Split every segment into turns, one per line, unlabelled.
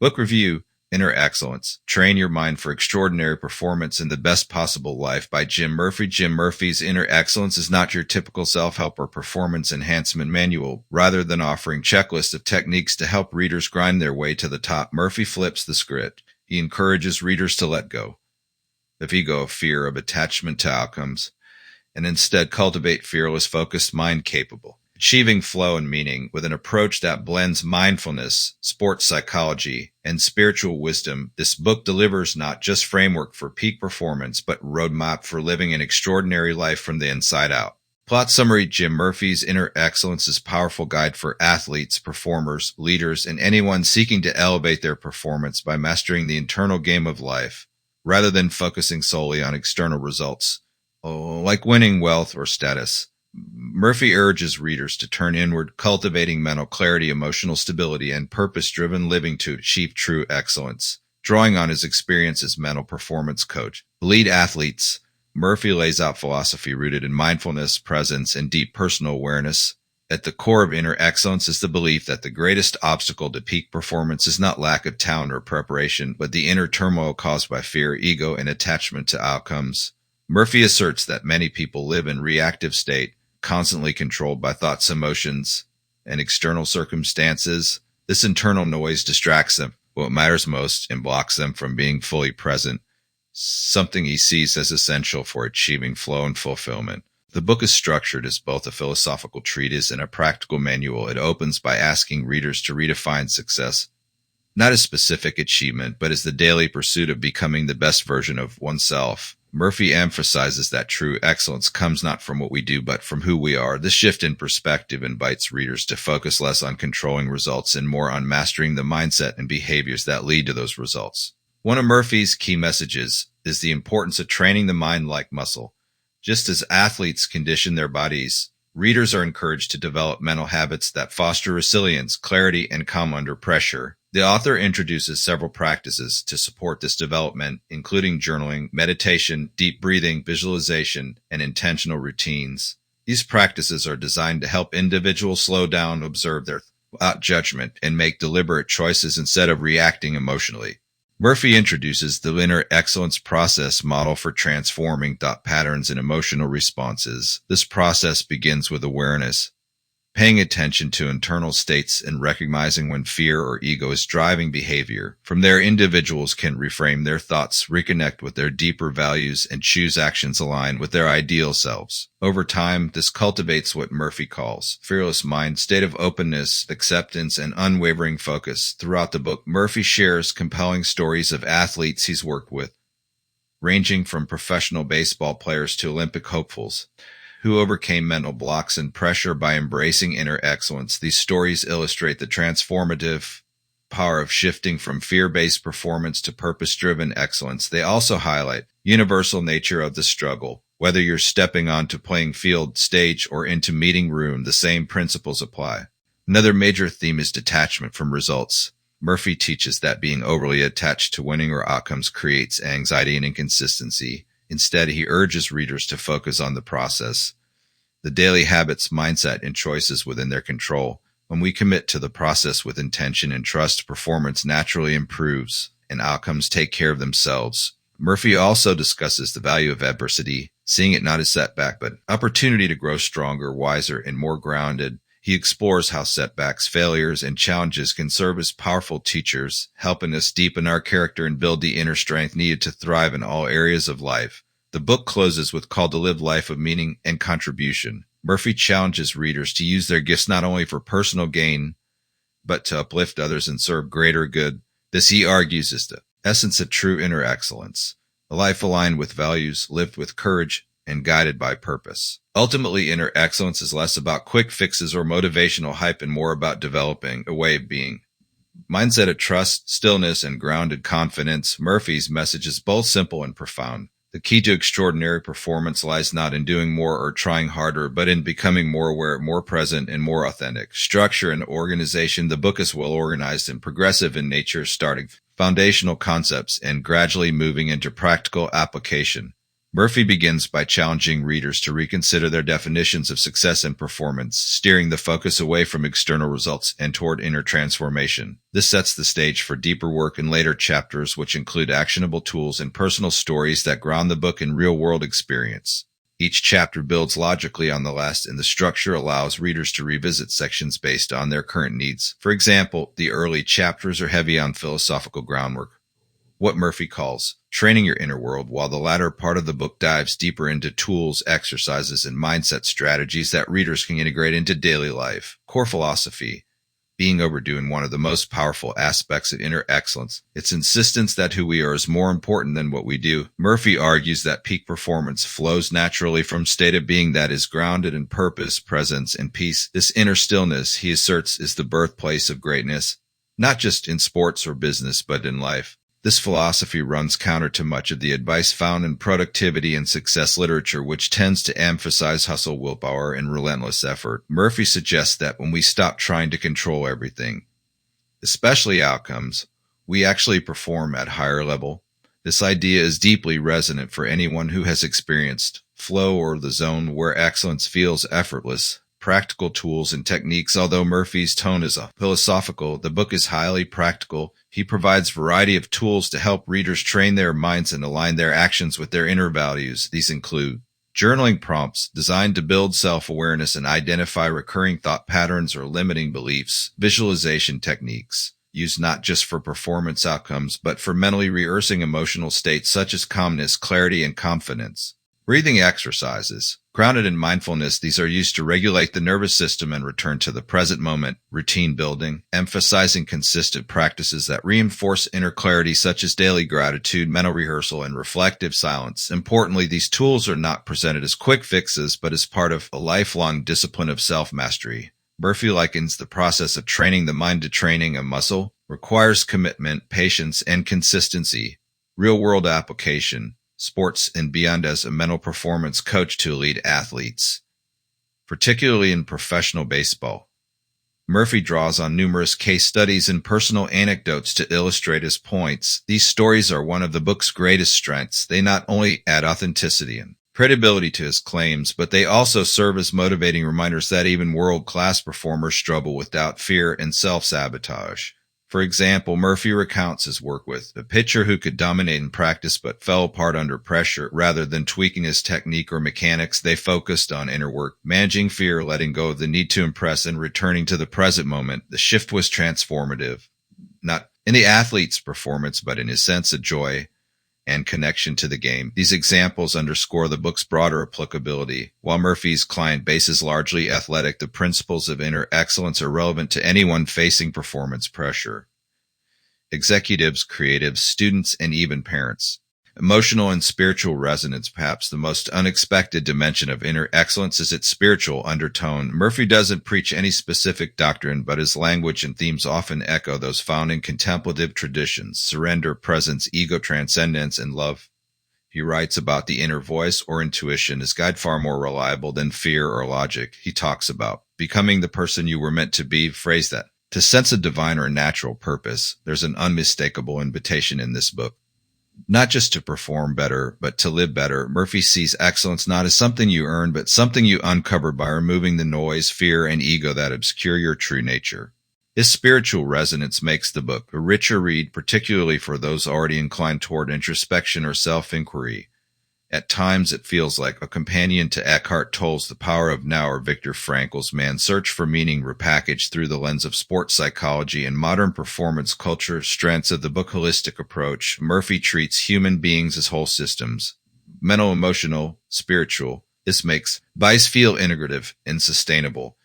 Book review, Inner Excellence. Train Your Mind for Extraordinary Performance in the Best Possible Life by Jim Murphy. Jim Murphy's Inner Excellence is not your typical self-help or performance enhancement manual. Rather than offering checklists of techniques to help readers grind their way to the top, Murphy flips the script. He encourages readers to let go of ego, of fear, of attachment to outcomes, and instead cultivate fearless, focused mind capable, achieving flow and meaning with an approach that blends mindfulness, sports psychology, and spiritual wisdom. This book delivers not just framework for peak performance, but roadmap for living an extraordinary life from the inside out. Plot summary: Jim Murphy's Inner Excellence is a powerful guide for athletes, performers, leaders, and anyone seeking to elevate their performance by mastering the internal game of life, rather than focusing solely on external results, like winning wealth or status. Murphy urges readers to turn inward, cultivating mental clarity, emotional stability, and purpose-driven living to achieve true excellence. Drawing on his experience as mental performance coach, lead athletes, Murphy lays out philosophy rooted in mindfulness, presence, and deep personal awareness. At the core of Inner Excellence is the belief that the greatest obstacle to peak performance is not lack of talent or preparation, but the inner turmoil caused by fear, ego, and attachment to outcomes. Murphy asserts that many people live in a reactive state, constantly controlled by thoughts, emotions, and external circumstances. This internal noise distracts them, what matters most, and blocks them from being fully present, something he sees as essential for achieving flow and fulfillment. The book is structured as both a philosophical treatise and a practical manual. It opens by asking readers to redefine success, not as specific achievement, but as the daily pursuit of becoming the best version of oneself. Murphy emphasizes that true excellence comes not from what we do, but from who we are. This shift in perspective invites readers to focus less on controlling results and more on mastering the mindset and behaviors that lead to those results. One of Murphy's key messages is the importance of training the mind like muscle. Just as athletes condition their bodies, readers are encouraged to develop mental habits that foster resilience, clarity, and calm under pressure. The author introduces several practices to support this development, including journaling, meditation, deep breathing, visualization, and intentional routines. These practices are designed to help individuals slow down, observe their without judgment, and make deliberate choices instead of reacting emotionally. Murphy introduces the Inner Excellence process model for transforming thought patterns and emotional responses. This process begins with awareness, paying attention to internal states and recognizing when fear or ego is driving behavior. From there, individuals can reframe their thoughts, reconnect with their deeper values, and choose actions aligned with their ideal selves. Over time, this cultivates what Murphy calls fearless mind, state of openness, acceptance, and unwavering focus. Throughout the book, Murphy shares compelling stories of athletes he's worked with, ranging from professional baseball players to Olympic hopefuls, who overcame mental blocks and pressure by embracing inner excellence. These stories illustrate the transformative power of shifting from fear-based performance to purpose-driven excellence. They also highlight the universal nature of the struggle. Whether you're stepping onto playing field, stage, or into meeting room, the same principles apply. Another major theme is detachment from results. Murphy teaches that being overly attached to winning or outcomes creates anxiety and inconsistency. Instead, he urges readers to focus on the process, the daily habits, mindset, and choices within their control. When we commit to the process with intention and trust, performance naturally improves and outcomes take care of themselves. Murphy also discusses the value of adversity, seeing it not as setback, but opportunity to grow stronger, wiser, and more grounded. He explores how setbacks, failures, and challenges can serve as powerful teachers, helping us deepen our character and build the inner strength needed to thrive in all areas of life. The book closes with a call to live a life of meaning and contribution. Murphy challenges readers to use their gifts not only for personal gain, but to uplift others and serve greater good. This, he argues, is the essence of true inner excellence, a life aligned with values, lived with courage, and guided by purpose. Ultimately, inner excellence is less about quick fixes or motivational hype and more about developing a way of being. Mindset of trust, stillness, and grounded confidence. Murphy's message is both simple and profound. The key to extraordinary performance lies not in doing more or trying harder, but in becoming more aware, more present, and more authentic. Structure and organization. The book is well organized and progressive in nature, starting foundational concepts and gradually moving into practical application. Murphy begins by challenging readers to reconsider their definitions of success and performance, steering the focus away from external results and toward inner transformation. This sets the stage for deeper work in later chapters, which include actionable tools and personal stories that ground the book in real-world experience. Each chapter builds logically on the last, and the structure allows readers to revisit sections based on their current needs. For example, the early chapters are heavy on philosophical groundwork, what Murphy calls training your inner world, while the latter part of the book dives deeper into tools, exercises, and mindset strategies that readers can integrate into daily life. Core philosophy: being overdue in one of the most powerful aspects of inner excellence, its insistence that who we are is more important than what we do. Murphy argues that peak performance flows naturally from a state of being that is grounded in purpose, presence, and peace. This inner stillness, he asserts, is the birthplace of greatness, not just in sports or business, but in life. This philosophy runs counter to much of the advice found in productivity and success literature, which tends to emphasize hustle, willpower, and relentless effort. Murphy suggests that when we stop trying to control everything, especially outcomes, we actually perform at a higher level. This idea is deeply resonant for anyone who has experienced flow or the zone where excellence feels effortless. Practical tools and techniques. Although Murphy's tone is philosophical, the book is highly practical. He provides a variety of tools to help readers train their minds and align their actions with their inner values. These include journaling prompts designed to build self-awareness and identify recurring thought patterns or limiting beliefs, visualization techniques used not just for performance outcomes, but for mentally rehearsing emotional states such as calmness, clarity, and confidence. Breathing exercises. Grounded in mindfulness, these are used to regulate the nervous system and return to the present moment. Routine building, emphasizing consistent practices that reinforce inner clarity such as daily gratitude, mental rehearsal, and reflective silence. Importantly, these tools are not presented as quick fixes, but as part of a lifelong discipline of self-mastery. Murphy likens the process of training the mind to training a muscle, requires commitment, patience, and consistency. Real-world application. Sports and beyond. As a mental performance coach to elite athletes, particularly in professional baseball, Murphy draws on numerous case studies and personal anecdotes to illustrate his points. These stories are one of the book's greatest strengths. They not only add authenticity and credibility to his claims, but they also serve as motivating reminders that even world-class performers struggle with doubt, fear, and self-sabotage. For example, Murphy recounts his work with a pitcher who could dominate in practice but fell apart under pressure. Rather than tweaking his technique or mechanics, they focused on inner work, managing fear, letting go of the need to impress, and returning to the present moment. The shift was transformative, not in the athlete's performance, but in his sense of joy and connection to the game. These examples underscore the book's broader applicability. While Murphy's client base is largely athletic, the principles of inner excellence are relevant to anyone facing performance pressure. Executives, creatives, students, and even parents. Emotional and spiritual resonance. Perhaps the most unexpected dimension of inner excellence is its spiritual undertone. Murphy doesn't preach any specific doctrine, but his language and themes often echo those found in contemplative traditions: surrender, presence, ego transcendence, and love. He writes about the inner voice or intuition as guide far more reliable than fear or logic. He talks about becoming the person you were meant to be, phrase that. To sense a divine or natural purpose, there's an unmistakable invitation in this book. Not just to perform better, but to live better. Murphy sees excellence not as something you earn, but something you uncover by removing the noise, fear, and ego that obscure your true nature. His spiritual resonance makes the book a richer read, particularly for those already inclined toward introspection or self-inquiry. At times, it feels like a companion to Eckhart Tolle's The Power of Now or Viktor Frankl's Man's Search for Meaning, repackaged through the lens of sports psychology and modern performance culture. Strengths of the book's holistic approach. Murphy treats human beings as whole systems, mental, emotional, spiritual. This makes advice feel integrative and sustainable.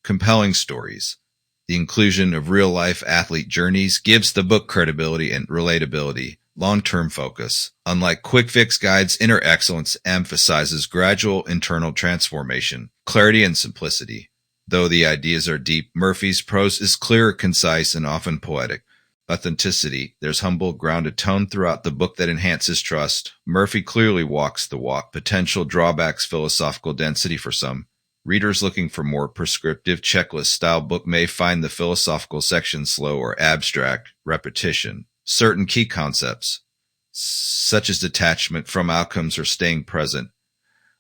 Compelling stories. The inclusion of real-life athlete journeys gives the book credibility and relatability. Long-term focus. Unlike quick-fix guides, inner excellence emphasizes gradual internal transformation, clarity, and simplicity. Though the ideas are deep, Murphy's prose is clear, concise, and often poetic. Authenticity. There's humble, grounded tone throughout the book that enhances trust. Murphy clearly walks the walk. Potential drawbacks. Philosophical density. For some readers looking for more prescriptive checklist-style book may find the philosophical section slow or abstract. Repetition. Certain key concepts. such as detachment from outcomes or staying present,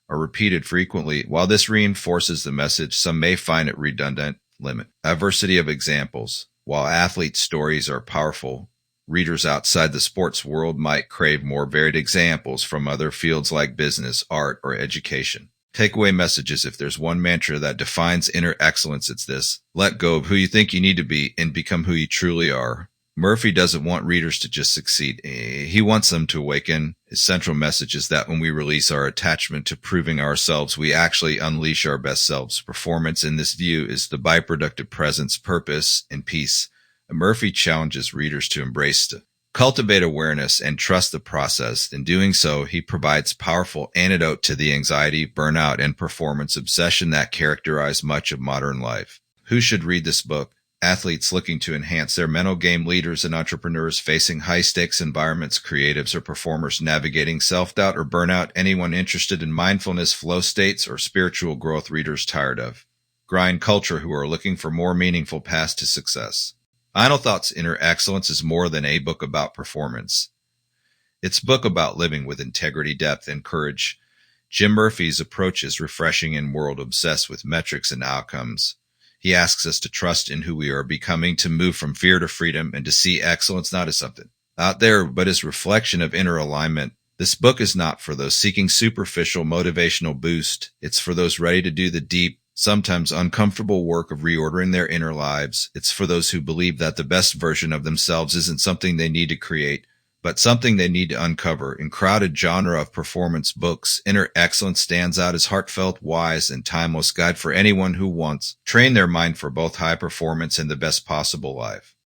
are repeated frequently. While this reinforces the message, some may find it redundant. Limit. Diversity of examples. While athlete stories are powerful, readers outside the sports world might crave more varied examples from other fields like business, art, or education. Takeaway messages. If there's one mantra that defines inner excellence, it's this: let go of who you think you need to be and become who you truly are. Murphy doesn't want readers to just succeed. He wants them to awaken. His central message is that when we release our attachment to proving ourselves, we actually unleash our best selves. Performance in this view is the byproduct of presence, purpose, and peace. Murphy challenges readers to embrace, to cultivate awareness and trust the process. In doing so, he provides powerful antidote to the anxiety, burnout, and performance obsession that characterize much of modern life. Who should read this book? Athletes looking to enhance their mental game, leaders and entrepreneurs facing high-stakes environments, creatives or performers navigating self-doubt or burnout, anyone interested in mindfulness, flow states, or spiritual growth, readers tired of grind culture who are looking for more meaningful paths to success. Final Thoughts: Inner Excellence is more than a book about performance. It's a book about living with integrity, depth, and courage. Jim Murphy's approach is refreshing in a world obsessed with metrics and outcomes. He asks us to trust in who we are becoming, to move from fear to freedom, and to see excellence not as something out there, but as reflection of inner alignment. This book is not for those seeking superficial motivational boost. It's for those ready to do the deep, sometimes uncomfortable work of reordering their inner lives. It's for those who believe that the best version of themselves isn't something they need to create, but something they need to uncover. In crowded genre of performance books, Inner Excellence stands out as heartfelt, wise, and timeless guide for anyone who wants to train their mind for both high performance and the best possible life.